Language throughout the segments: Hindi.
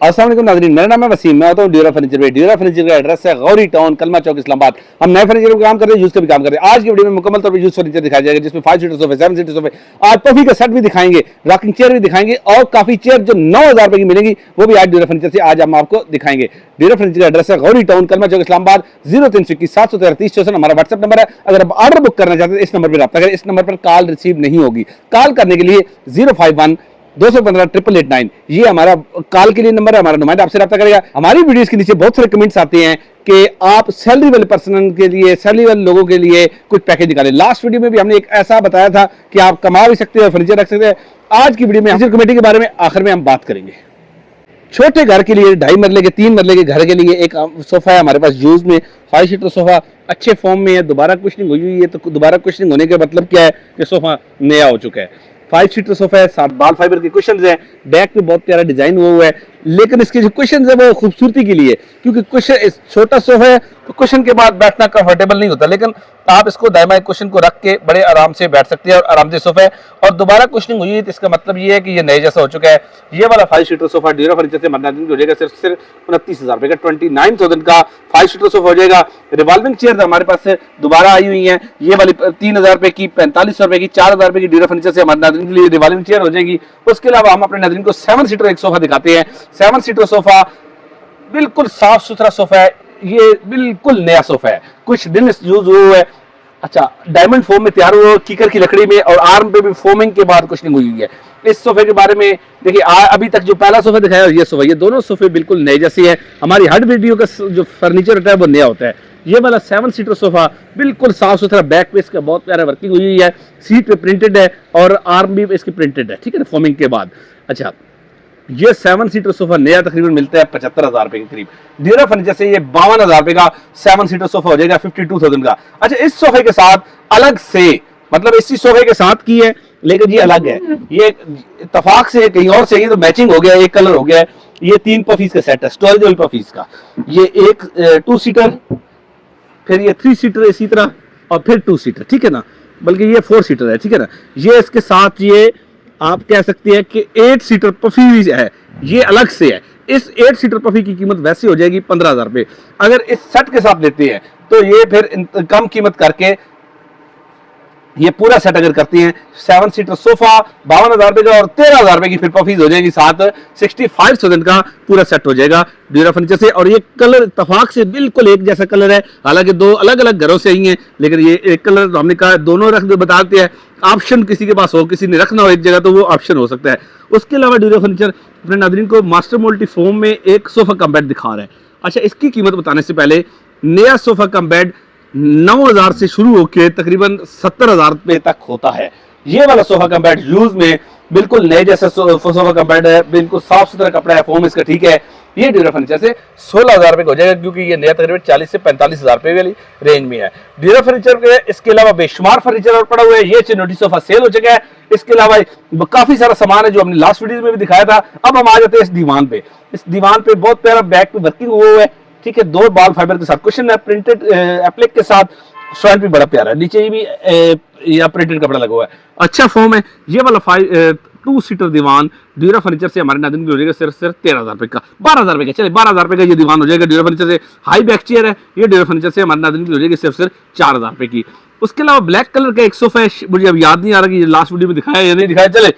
अस्सलाम वालेकुम नाज़रीन, मेरा नाम है वसीम, मैं होता हूँ ड्यूरा फर्नीचर पे। ड्यूरा फर्नीचर का एड्रेस है गौरी टाउन, कलमा चौक, इस्लामाबाद। हम नए फर्नीचर का काम कर रहे हैं, यूज का भी काम कर रहे हैं। आज की वीडियो में मुकम्मल तौर पर यूज फर्नीचर दिखाया जाएगा, जिसमें 5 सीटर सोफे, 7 सीटर सोफे, आज पफी का सेट भी दिखाएंगे, रॉकिंग चेयर भी दिखाएंगे और काफी चेयर जो 9,000 रुपए की मिलेंगी वो भी आज ड्यूरा फर्नीचर से आज हम आपको दिखाएंगे। ड्यूरा फर्नीचर का एड्रेस है गौरी टाउन, कलमा चौक, इस्लामाबाद। 0321 713 3064 हमारा व्हाट्सएप नंबर है। अगर आप ऑर्डर बुक करना चाहते हैं इस नंबर पर रब्ता करें। इस नंबर पर कॉल रिसीव नहीं होगी। कॉल करने के लिए 051 215 888 ये हमारा कॉल के लिए नंबर है। हमारा नुमाइंदा आपसे रब्ता करेगा। हमारी वीडियोस के नीचे बहुत सारे कमेंट्स आते हैं कि आप सैलरी वाले पर्सन के लिए, सैलरी वाले लोगों के लिए कुछ पैकेज निकालें। लास्ट वीडियो में भी हमने एक ऐसा बताया था कि आप कमा भी सकते हो, फर्नीचर रख सकते हैं। आज की वीडियो में फर्नीचर कमेटी के बारे में आखिर में हम बात करेंगे। छोटे घर के लिए 2.5 मरले के 3 मरले के घर के लिए एक सोफा है हमारे पास यूज में, 5 सीटर सोफा अच्छे फॉर्म में है, दोबारा कुशनिंग हुई हुई है। तो दोबारा कुशनिंग होने का मतलब क्या है कि सोफा नया हो चुका है। 5 सीटर सोफा है, 7 बाल फाइबर के कुशन्स हैं, बैक पे बहुत प्यारा डिजाइन हुआ हुआ है, लेकिन इसके जो कुशन्स है वो खूबसूरती के लिए, क्योंकि कुशन छोटा सोफा है तो कुशन के बाद बैठना कंफर्टेबल नहीं होता, लेकिन आप इसको दायमा कुशन को रख के बड़े आराम से बैठ सकते हैं और आरामदेह सोफा है। और दोबारा कुशनिंग हुई है तो इसका मतलब ये है कि ये नए जैसा हो चुका है। ये वाला 5 सीटर सोफा ड्यूरा फर्नीचर से मरना हो जाएगा सिर्फ 29,000 रुपए का, 29,000 का 5 सीटर सोफा हो जाएगा। रिवॉल्विंग चेयर हमारे पास से दोबारा आई हुई है, ये वाली 3,000 रुपए की, 4500 रुपए की, 4,000 रुपए की ड्यूरा फर्नीचर से हमारे नाज़रीन के लिए रिवॉल्विंग चेयर हो जाएगी। उसके अलावा हम अपने नाज़रीन को 7 सीटर एक सोफा दिखाते हैं। 7 सीटर सोफा बिल्कुल साफ सुथरा सोफा है, ये बिल्कुल नया सोफा है, कुछ दिन यूज हुआ है। अच्छा, डायमंड फोम में तैयार हुआ, कीकर की लकड़ी में, और आर्म पे भी फोमिंग के बाद कुछ नहीं हुई हुई है। इस सोफे के बारे में देखिए, अभी तक जो पहला सोफा दिखाया ये सोफा, ये दोनों सोफे बिल्कुल नए जैसे हैं। हमारी हर वीडियो का जो फर्नीचर होता है वो नया होता है। ये वाला 7 सीटर सोफा बिल्कुल साफ सुथरा, बैक पे इसका बहुत प्यारा वर्किंग हुई हुई है, सीट पे प्रिंटेड है और आर्म भी इसकी प्रिंटेड है, ठीक है ना, फोमिंग के बाद। अच्छा, ये 7 सीटर सोफा नया तकरीबन मिलता है 75,000 रुपए के करीब। ड्यूरा फर्नीचर से ये 52,000 रुपए का 7 सीटर सोफा हो जाएगा, 52,000 का। अच्छा, इस सोफे के साथ अलग से, मतलब इसी सोफे के साथ की है लेकिन ये अलग है, ये इत्तेफाक से कहीं और से, ये तो मैचिंग हो गया, एक कलर हो गया है। ये 3 पफीस का सेट है, स्टोरेज पफीस का। ये एक 2 सीटर, फिर ये 3 सीटर इसी तरह, और फिर 2 सीटर, ठीक है ना, बल्कि ये 4 सीटर है, ठीक है ना। ये इसके साथ ये आप कह सकते हैं कि 8 सीटर पफी है, ये अलग से है। इस 8 सीटर पफी की कीमत वैसे हो जाएगी 15,000 रुपए। अगर इस सेट के साथ लेते हैं तो ये फिर कम कीमत करके ये पूरा सेट अगर करते हैं, 7 सीटर सोफा 52,000 रुपए का और 13,000 रुपए की फिर पफीज हो जाएगी साथ, 65,000 का पूरा सेट हो जाएगा ड्यूरा फर्नीचर से। और ये कलर इत्तेफाक से बिल्कुल एक जैसा कलर है, हालांकि 2 अलग अलग घरों से ही हैं, लेकिन ये एक कलर तो हमने कहा दोनों रख बताते हैं। ऑप्शन किसी के पास हो, किसी ने रखना हो एक जगह, तो वो ऑप्शन हो सकता है। उसके अलावा ड्यूरा फर्नीचर अपने नाज़रीन को मास्टर मल्टी फोम में एक सोफा कम बेड दिखा रहा है। अच्छा, इसकी कीमत बताने से पहले, नया सोफा कम बेड 9,000 से शुरू होकर तकरीबन 70,000 रुपए तक होता है। ये वाला सोफा कम बेड यूज में बिल्कुल नए जैसा सोफा कम बेड है, बिल्कुल साफ सुथरा कपड़ा है, फोम इसका ठीक है। ये ड्यूरा फर्नीचर से 16,000 रुपए हो जाएगा, क्योंकि ये नया तकरीबन 40 से 45,000 रुपए वाली रेंज में है। ड्यूरा फर्नीचर के इसके अलावा बेशुमार फर्नीचर और पड़ा हुआ है। ये चिनोटी सोफा सेल हो चुका है। इसके अलावा काफी सारा सामान है जो हमने लास्ट वीडियो में भी दिखाया था। अब हम आ जाते हैं इस दीवान पे। इस दीवान पे बहुत प्यारा बैक पे वर्किंग हुआ है, ठीक है, 2 बाल फाइबर के साथ कुशन है, प्रिंटेड एप्लिक के साथ, स्टैंड भी बड़ा प्यारा है, नीचे भी या प्रिंटेड कपड़ा लगा हुआ है, अच्छा फॉर्म है। ये वाला 2 सीटर दीवान ड्यूरा फर्नीचर से हमारे नाज़रीन को हो जाएगा सिर्फ 13,000 रुपए का, 12,000 रुपए का, चले 12,000 रुपए का ये दीवान हो जाएगा ड्यूरा फर्नीचर से। हाई बैक चेयर है, ये ड्यूरा फर्नीचर से हमारे नाज़रीन की हो जाएगी सिर्फ 4,000 रुपए की। उसके अलावा ब्लैक कलर का एक सोफा है, मुझे अब याद नहीं आ रहा कि लास्ट वीडियो में दिखाया या नहीं दिखाया, चले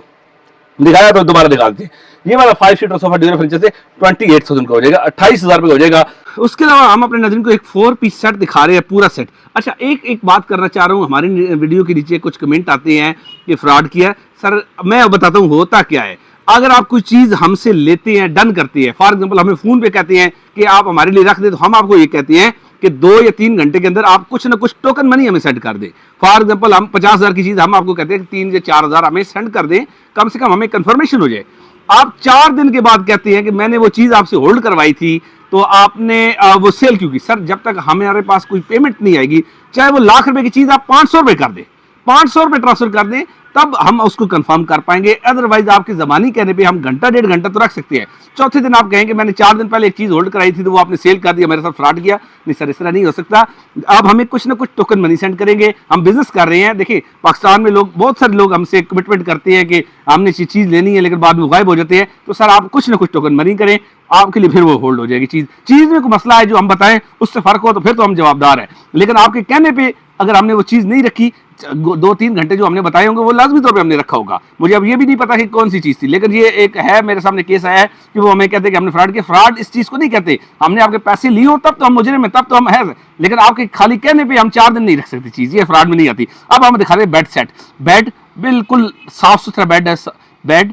दिखाया तो दोबारा दिखा देते हैं। ये वाला 5 सीटर सोफा ड्यूरा फर्नीचर से 28,000 का हो जाएगा, 28,000 रुपए हो जाएगा। उसके अलावा हम अपने नाज़रीन को एक 4 पीस सेट दिखा रहे हैं, पूरा सेट। अच्छा, एक बात करना चाह रहा हूँ, हमारी वीडियो के नीचे कुछ कमेंट आते हैं कि फ्रॉड किया है। सर, मैं बताता हूँ होता क्या है। अगर आप कोई चीज हमसे लेते हैं, डन करते हैं, फॉर एग्जांपल हमें फोन पे कहते हैं कि आप हमारे लिए रख दे, तो हम आपको ये कहते हैं कि 2 या 3 घंटे के अंदर आप कुछ ना कुछ टोकन मनी हमें सेंड कर दें। फॉर एग्जांपल हम 50,000 की चीज हम आपको कहते हैं कि 3 या 4,000 हमें सेंड कर दें, कम से कम हमें कंफर्मेशन हो जाए। आप 4 दिन के बाद कहते हैं कि मैंने वो चीज आपसे होल्ड करवाई थी, तो आपने वो सेल क्यों की? सर, जब तक हमारे पास कोई पेमेंट नहीं आएगी, चाहे वो लाख रुपए की चीज आप 500 रुपए कर दें, 500 रुपए ट्रांसफर कर दें, तब हम उसको कंफर्म कर पाएंगे। अदरवाइज आपके ज़बानी कहने पे हम घंटा 1.5 घंटा तो रख सकते हैं। चौथे दिन आप कहेंगे मैंने 4 दिन पहले एक चीज़ होल्ड कराई थी तो वो आपने सेल कर दिया, मेरे साथ फ्रॉड किया। नहीं सर, इस तरह नहीं हो सकता। आप हमें कुछ ना कुछ टोकन मनी सेंड करेंगे, हम बिजनेस कर रहे हैं। देखिए पाकिस्तान में लोग, बहुत सारे लोग हमसे कमिटमेंट करते हैं कि हमने चीज़ लेनी है लेकिन बाद में गायब हो जाते हैं। तो सर आप कुछ ना कुछ टोकन मनी करें, आपके लिए फिर वो होल्ड हो जाएगी चीज़ में कोई मसला है जो हम बताएं उससे फ़र्क हो तो फिर तो हम जवाबदार हैं। लेकिन आपके कहने पे अगर हमने वो चीज़ नहीं रखी, 2-3 घंटे जो हमने बताए होंगे वो लाजमी तौर पे हमने रखा होगा। मुझे अब ये भी नहीं पता कि कौन सी चीज़ थी, लेकिन ये एक है मेरे सामने केस आया है कि वो हमें कहते हैं कि हमने फ्रॉड किया। फ्रॉड इस चीज़ को नहीं कहते, हमने आपके पैसे लिए हो तब तो हम मुजरिम हैं, तब तो हम है। लेकिन आपके खाली कहने पर हम 4 दिन नहीं रख सकते चीज़, ये फ्रॉड में नहीं आती। अब हम दिखा रहे बेड सेट। बेड बिल्कुल साफ सुथरा बेड है, बेड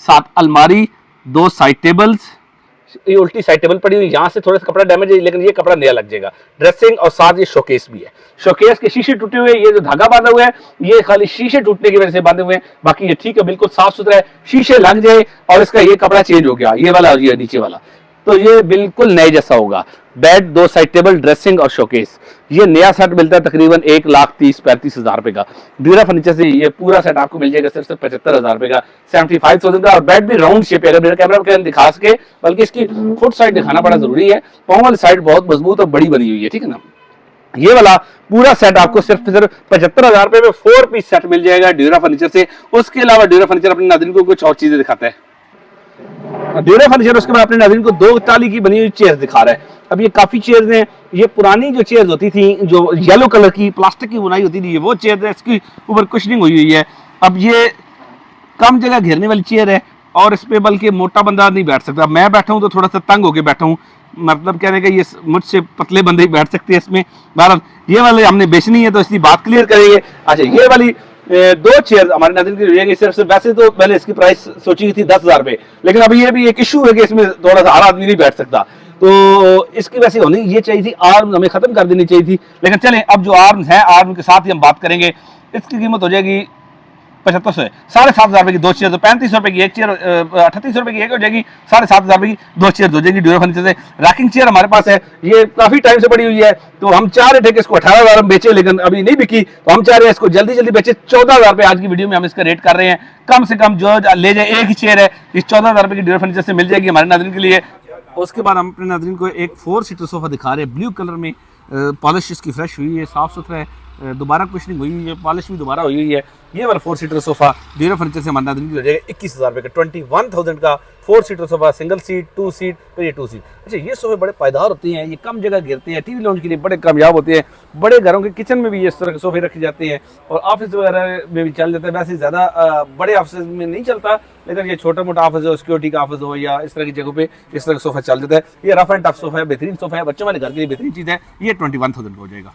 7 अलमारी, 2 साइड टेबल्स, ये उल्टी साइड टेबल पड़ी हुई, यहाँ से थोड़ा सा कपड़ा डैमेज है लेकिन ये कपड़ा नया लग जाएगा। ड्रेसिंग और साथ ये शोकेस भी है, शोकेस के शीशे टूटे हुए, ये जो धागा बांधा हुआ है ये खाली शीशे टूटने की वजह से बांधे हुए हैं, बाकी ये ठीक है, बिल्कुल साफ सुथरा है। शीशे लग जाए और इसका ये कपड़ा चेंज हो गया, ये वाला ये नीचे वाला, तो ये बिल्कुल नए जैसा होगा। बेड, 2 साइड टेबल, ड्रेसिंग और शोकेस, ये नया सेट मिलता है तकरीबन 1,30,35,000 रुपए का। ड्यूरा फर्नीचर से ये पूरा सेट आपको मिल जाएगा सिर्फ 75,000 रुपए का, 75,000 का। और बेड भी राउंड शेप है, अगर मेरा कैमरा के दिखा सके, बल्कि इसकी फुट साइड दिखाना बड़ा जरूरी है। पांव वाली साइड बहुत मजबूत और बड़ी बनी हुई है, ठीक है ना। ये वाला पूरा सेट आपको सिर्फ 75,000 रुपए में 4 पीस सेट मिल जाएगा ड्यूरा फर्नीचर से। उसके अलावा ड्यूरा फर्नीचर अपने नाज़रीन को कुछ और चीजें दिखाता है। ड्यूरा फर्नीचर उसके बाद अपने नाज़रीन को 2 टाली की बनी हुई चेयर्स दिखा रहा है। अब ये काफी चेयर्स हैं, ये पुरानी जो चेयर्स होती थी जो येलो कलर की प्लास्टिक की बुनाई होती थी, ये वो चेयर है, इसकी ऊपर कुशनिंग हुई हुई है। अब ये कम जगह घेरने वाली चेयर है और इस पे बल्कि मोटा बंदा नहीं बैठ सकता। मैं बैठा हूँ तो थोड़ा सा तंग होकर बैठा हूँ, मतलब कहने का ये मुझसे पतले बंदे ही बैठ सकते हैं इसमें। बहरहाल ये वाले हमने बेचनी है तो इसलिए बात क्लियर करेंगे। अच्छा, ये वाली 2 चेयर हमारे नाज़रीन की रहेगी सिर्फ, वैसे तो पहले इसकी प्राइस सोची थी 10,000 रुपए, लेकिन अभी ये भी एक इशू है कि इसमें थोड़ा सा हर आदमी नहीं बैठ सकता, तो इसकी वैसे होनी ये चाहिए थी, आर्म हमें खत्म कर देनी चाहिए थी। लेकिन चलें, अब जो आर्म है आर्म के साथ ही हम बात करेंगे। इसकी कीमत हो जाएगी 7500 है, 7,500 रुपए की 2 चेयर, तो 3500 रुपए की एक चेयर, 3800 रुपए की एक हो जाएगी, 7,500 रुपए की 2 चेयर हो जाएगी ड्यूरा फर्नीचर से। रैकिंग चेयर हमारे पास है, ये काफी टाइम से पड़ी हुई है, तो हम चाह रहे थे कि इसको 18,000 में बेचे, लेकिन अभी नहीं बिकी, तो हम चाह रहे हैं इसको जल्दी जल्दी बेचे। 14,000 रुपए आज की वीडियो में हम इसका रेट कर रहे हैं। कम से कम जो ले जाए, एक ही चेयर है, इस 14,000 रुपए की ड्यूरा फर्नीचर से मिल जाएगी हमारे नाज़रीन के लिए। उसके बाद हम अपने नाज़रीन को एक 4 सीटर सोफा दिखा रहे हैं, ब्लू कलर में, पॉलिश इसकी फ्रेश हुई है, साफ सुथरा है, दोबारा कुशनिंग हुई है, पॉलिश भी दोबारा हुई हुई है। ये वाला 4 सीटर सोफा ड्यूरा फर्नीचर से हमारे नाज़रीन की हो जाएगा 21,000 रुपए का, 21,000 का 4 seater sofa, single seat, 2 seat, फिर ये 2 सीट। अच्छा, ये सोफे बड़े पायदार होते हैं, ये कम जगह घेरते हैं, टीवी लॉन्च के लिए बड़े कामयाब होते हैं। बड़े घरों के किचन में भी इस तरह के सोफे रखे जाते हैं और ऑफिस वगैरह में भी चल जाता है। वैसे ज़्यादा बड़े ऑफिस में नहीं चलता, लेकिन ये छोटा मोटा ऑफिस हो, सिक्योरिटी का ऑफिस हो या इस तरह की जगह पे इस तरह का सोफा चल जाता है। ये रफ एंड टफ सोफा है, बेहतरीन सोफा है, बच्चों वाले घर के लिए बेहतरीन चीज़ है। ये 21,000 का हो जाएगा।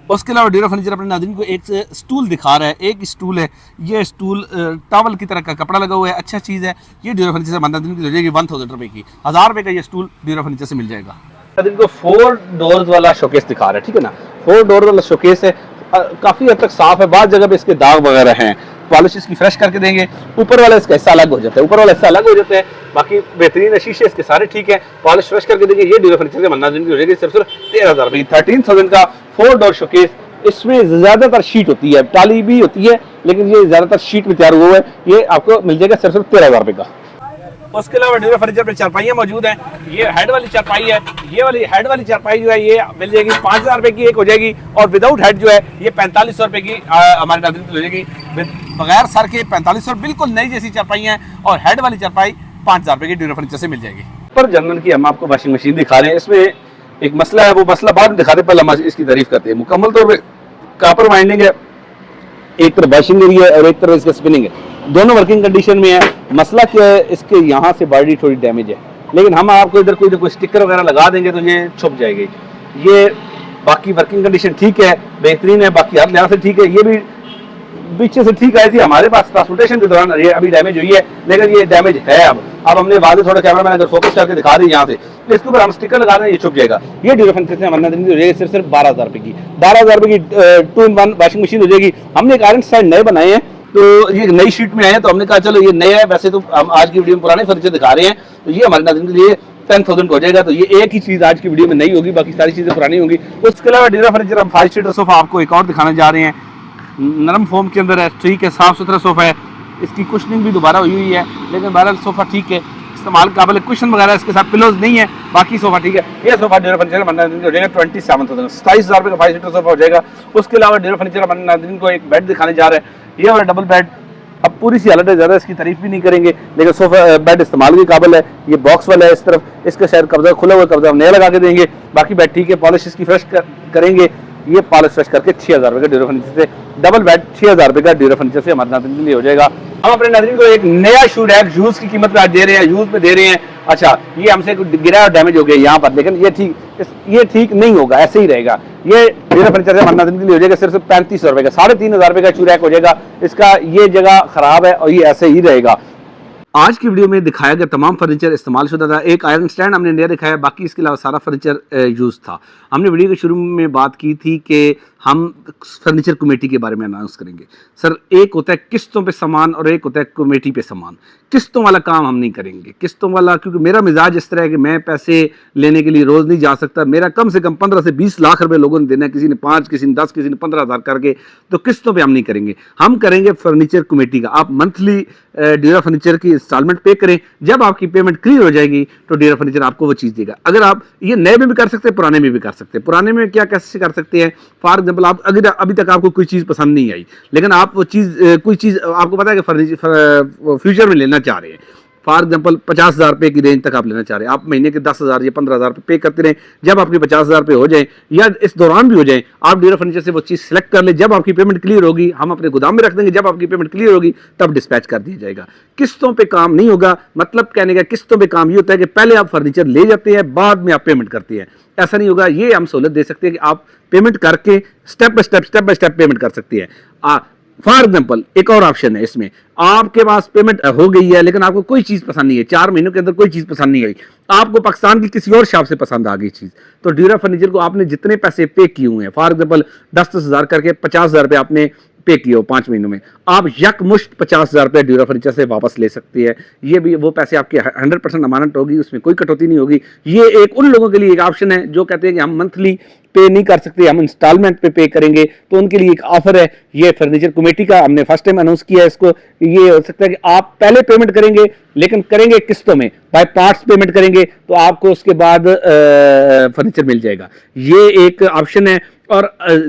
उसके अलावा ड्यूरा फर्नीचर अपने नाज़रीन को एक स्टूल दिखा रहा है। एक स्टूल है, ये स्टूल टॉवल की तरह का कपड़ा लगा हुआ है, अच्छा चीज़ है। ये ड्यूरा फर्नीचर से हमारे नाज़रीन की हो जाएगी 1,000 रुपए की, 1,000 रुपए का ये स्टूल ड्यूरा फर्नीचर से मिल जाएगा। इनको 4 डोर्स वाला शोकेस दिखा रहा है, ठीक है ना। 4 डोर वाला शोकेस है, काफी हद तक साफ है, बाद जगह पे इसके दाग वगैरह हैं, पॉलिश इसकी फ्रेश करके देंगे। ऊपर वाला इसका हिस्सा अलग हो जाता है, ऊपर वाला हिस्सा अलग हो जाता है, बाकी बेहतरीन शीशे इसके सारे ठीक है, पॉलिश फ्रेश करके देंगे। ये ड्यूरा फर्नीचर के नाज़रीन की हो जाएगी सिर्फ 13,000 रुपए की, 13,000 का 4 डोर शोकेस। इसमें ज्यादातर शीट होती है, टाली भी होती है, लेकिन ये ज्यादातर शीट में तैयार हुआ है। ये आपको मिल जाएगा सिर्फ 13,000 रुपए का। उसके अलावा ड्यूरा फर्नीचर पे चारपाइयाँ मौजूद हैं। ये हेड वाली चारपाई है, ये वाली हेड वाली चारपाई जो है ये मिल जाएगी 5,000 रुपए की एक हो जाएगी, और विदाउट हेड जो है ये 4500 रुपए की हमारे नाज़रीन को हो जाएगी, बगैर सर के 4500, बिल्कुल नई जैसी चारपाई है। और हेड वाली चारपाई 5,000 रुपए की ड्यूरा फर्नीचर से मिल जाएगी। पर जनरल की हम आपको वॉशिंग मशीन दिखा रहे हैं, इसमें एक मसला है, वो मसला बाद में दिखाते, पहले हम इसकी तारीफ करते हैं। मुकम्मल तौर पर कॉपर वाइंडिंग है, एक तरफ वॉशिंग एरिया है और एक तरफ इसका स्पिनिंग है, दोनों वर्किंग कंडीशन में है। मसला क्या है, इसके यहाँ से बॉडी थोड़ी डैमेज है, लेकिन हम आपको इधर कोई स्टिकर वगैरह लगा देंगे तो ये छुप जाएगी। ये बाकी वर्किंग कंडीशन ठीक है, बेहतरीन है, बाकी हर लिहाज से ठीक है। ये भी पीछे से ठीक आई थी, हमारे पास ट्रांसपोर्टेशन के दौरान ये अभी डैमेज हुई है, लेकिन ये डैमेज है। अब हमने वादे थोड़ा कैमरा मैन अगर फोकस करके दिखा दी यहाँ से, तो इसके ऊपर हम स्टिकर लगा दें, ये छुप जाएगा। ये ड्यूरा फर्नीचर से हमारे नाज़रीन की हो जाएगी सिर्फ 12,000 रुपए की, 12,000 रुपए की 2-in-1 वॉशिंग मशीन हो जाएगी। हमने एक आयरन स्टैंड नए बनाए हैं, तो ये नई शीट में आए हैं, तो हमने कहा चलो ये नया है, वैसे तो हम आज की वीडियो में पुराने फर्नीचर दिखा रहे हैं, तो ये हमारे नाज़रीन के लिए 10,000 हो जाएगा। तो ये एक ही चीज़ आज की वीडियो में नई होगी, बाकी सारी चीज़ें पुरानी होंगी। उसके अलावा ड्यूरा फर्नीचर हम 5 सीटर सोफा आपको एक और दिखाने जा रहे हैं। नरम फोम के अंदर है, ठीक है, साफ़ सुथरा सोफ़ा है। इसकी कुशनिंग भी दोबारा हुई हुई है, लेकिन बहरहाल सोफ़ा ठीक है, इस्तेमाल काबिल है। कुशन वगैरह इसके साथ पिलोज नहीं है, बाकी सोफ़ा ठीक है। ये सोफ़ा ड्यूरा फर्नीचर बनना हो जाएगा 27,000, 27,000 रुपये का 5 सीटर सोफ़ा हो जाएगा। उसके अलावा ड्यूरा फर्नीचर बनना को एक बेड दिखाने जा रहे हैं, ये वाला डबल बेड। अब पूरी सी हालत है, ज़्यादा इसकी तारीफ भी नहीं करेंगे, लेकिन सोफ़ा बेड इस्तेमाल के काबिल है। ये बॉक्स वाला है, इस तरफ इसका शायद कब्जा खुला हुआ कब्जा हम नया लगा के देंगे। बाकी बेड ठीक है, पॉलिश इसकी फ्रेश करेंगे। ये पॉलिश फ्रेश करके 6,000 रुपये का ड्यूरा फर्नीचर से डबल बेड 6,000 रुपये का ड्यूरा फर्नीचर से हमारे नाज़रीन के लिए हो जाएगा। हम अपने नाज़रीन को एक नया शू रैक यूज की कीमत पे आज दे रहे हैं, यूज में दे रहे हैं। अच्छा, ये हमसे गिरा और डैमेज हो गया यहाँ पर, लेकिन ये ठीक नहीं होगा, ऐसे ही रहेगा। ये ड्यूरा फर्नीचर से हमारे नाज़रीन के लिए हो जाएगा सिर्फ 3500 रुपये का, 3,500 रुपये का शू रैक हो जाएगा। इसका ये जगह खराब है और ये ऐसे ही रहेगा। आज की वीडियो में दिखाया गया तमाम फर्नीचर इस्तेमाल शुदा था। एक आयरन स्टैंड हमने नया दिखाया, बाकी इसके अलावा सारा फर्नीचर यूज़ था। हमने वीडियो के शुरू में बात की थी कि हम फर्नीचर कमेटी के बारे में अनाउंस करेंगे। सर, एक होता है किस्तों पे सामान और एक होता है कमेटी पे सामान। किस्तों वाला काम हम नहीं करेंगे, किस्तों वाला, क्योंकि मेरा मिजाज इस तरह है कि मैं पैसे लेने के लिए रोज़ नहीं जा सकता। मेरा कम से कम 15 से 20 लाख रुपए लोगों ने देना है, किसी ने 5, किसी ने 10, किसी ने 15,000 करके। तो किस्तों पे हम नहीं करेंगे, हम करेंगे फर्नीचर कमेटी का। आप मंथली ड्यूरा फर्नीचर की इंस्टॉलमेंट पे करें, जब आपकी पेमेंट क्लियर हो जाएगी तो ड्यूरा फर्नीचर आपको वो चीज़ देगा। अगर आप ये नए में भी कर सकते हैं, पुराने में भी कर सकते हैं। पुराने में क्या कैसे कर सकते हैं, फॉर एग्जाम्पल आप अगर अभी तक आपको कोई चीज़ पसंद नहीं आई, लेकिन आप वो चीज़ कोई चीज़ आपको पता है कि फर्नीचर फ्यूचर में लेना चाह रहे हैं, फॉर एग्जाम्पल 50,000 रुपये की रेंज तक आप लेना चाह रहे हैं, आप महीने के 10,000 या 15,000 रुपये पे करते रहें। जब आपके 50,000 रुपये हो जाए या इस दौरान भी हो जाए, आप ड्यूरा फर्नीचर से वो चीज़ सेलेक्ट कर ले। जब आपकी पेमेंट क्लियर होगी, हम अपने गोदाम में रख देंगे। जब आपकी पेमेंट क्लियर होगी तब डिस्पैच कर दिया जाएगा। किस्तों पे काम नहीं होगा। मतलब कहने का किस्तों पे काम ये होता है कि पहले आप फर्नीचर ले जाते हैं, बाद में आप पेमेंट करते हैं। ऐसा नहीं होगा। ये हम सहूलत दे सकते हैं कि आप पेमेंट करके स्टेप बाय स्टेप पेमेंट कर सकती है। फॉर एग्जाम्पल एक और ऑप्शन है इसमें, आपके पास पेमेंट हो गई है लेकिन आपको कोई चीज़ पसंद नहीं है, 4 महीनों के अंदर कोई चीज़ पसंद नहीं आई, आपको पाकिस्तान की किसी और शॉप से पसंद आ गई चीज़, तो ड्यूरा फर्नीचर को आपने जितने पैसे पे किए हुए हैं, फॉर एग्जाम्पल 10,000 करके 50,000 रुपये आपने पे किए हो 5 महीनों में, आप यकमुश्त 50,000 रुपये ड्यूरा फर्नीचर से वापस ले सकती है। ये भी वो पैसे आपके 100% अमानत होगी, उसमें कोई कटौती नहीं होगी। ये एक उन लोगों के लिए एक ऑप्शन है जो कहते हैं कि हम मंथली पे नहीं कर सकते, हम इंस्टॉलमेंट पे करेंगे, तो उनके लिए एक ऑफर है। ये फर्नीचर कमेटी का हमने फर्स्ट टाइम अनाउंस किया है इसको। ये हो सकता है कि आप पहले पेमेंट करेंगे, लेकिन करेंगे किस्तों में, बाय पार्ट्स पेमेंट करेंगे, तो आपको उसके बाद फर्नीचर मिल जाएगा। ये एक ऑप्शन है। और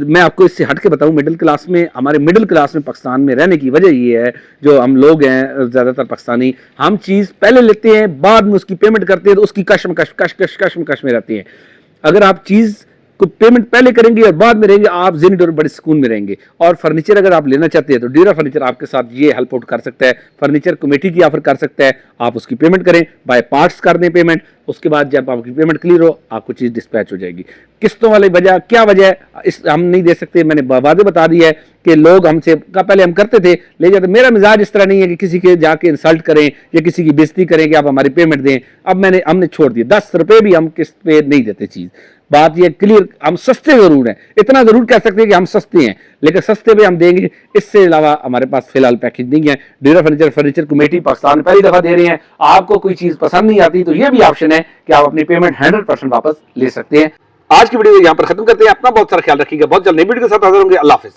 मैं आपको इससे हट के बताऊं, मिडिल क्लास में, हमारे मिडिल क्लास में पाकिस्तान में रहने की वजह ये है, जो हम लोग हैं ज़्यादातर पाकिस्तानी, हम चीज़ पहले लेते हैं, बाद में उसकी पेमेंट करते हैं, तो उसकी कश्मकश में रहती है। अगर आप चीज़ को पेमेंट पहले करेंगे और बाद में रहेंगे, आप ज़िंदगी बड़े सुकून में रहेंगे। और फर्नीचर अगर आप लेना चाहते हैं तो ड्यूरा फर्नीचर आपके साथ ये हेल्प आउट कर सकता है, फर्नीचर कमेटी की ऑफर कर सकता है। आप उसकी पेमेंट करें, बाय पार्ट्स कर दें पेमेंट, उसके बाद जब आपकी पेमेंट क्लियर हो आपको चीज़ डिस्पैच हो जाएगी। किस्तों वाली वजह क्या वजह है, इस हम नहीं दे सकते। मैंने वादे बता दिया है कि लोग हमसे का पहले हम करते थे, ले जाते। मेरा मिजाज इस तरह नहीं है कि किसी के जाके इंसल्ट करें या किसी की बेइज्जती करें कि आप हमारी पेमेंट दें। अब हमने छोड़ दिया, 10 रुपये भी हम किस्त पे नहीं देते चीज़। बात ये क्लियर, हम सस्ते जरूर हैं, इतना जरूर कह सकते हैं कि हम सस्ते हैं, लेकिन सस्ते पे हम देंगे। इससे अलावा हमारे पास फिलहाल पैकेज नहीं है। ड्यूरा फर्नीचर कमेटी पाकिस्तान में पहली दफा दे रहे हैं। आपको कोई चीज पसंद नहीं आती तो ये भी ऑप्शन है कि आप अपनी पेमेंट 100% वापस ले सकते हैं। आज की वीडियो यहाँ पर खत्म करते हैं। अपना बहुत सारा ख्याल रखिएगा। बहुत जल्द नई वीडियो के साथ हाजिर होंगे। अल्लाह हाफिज।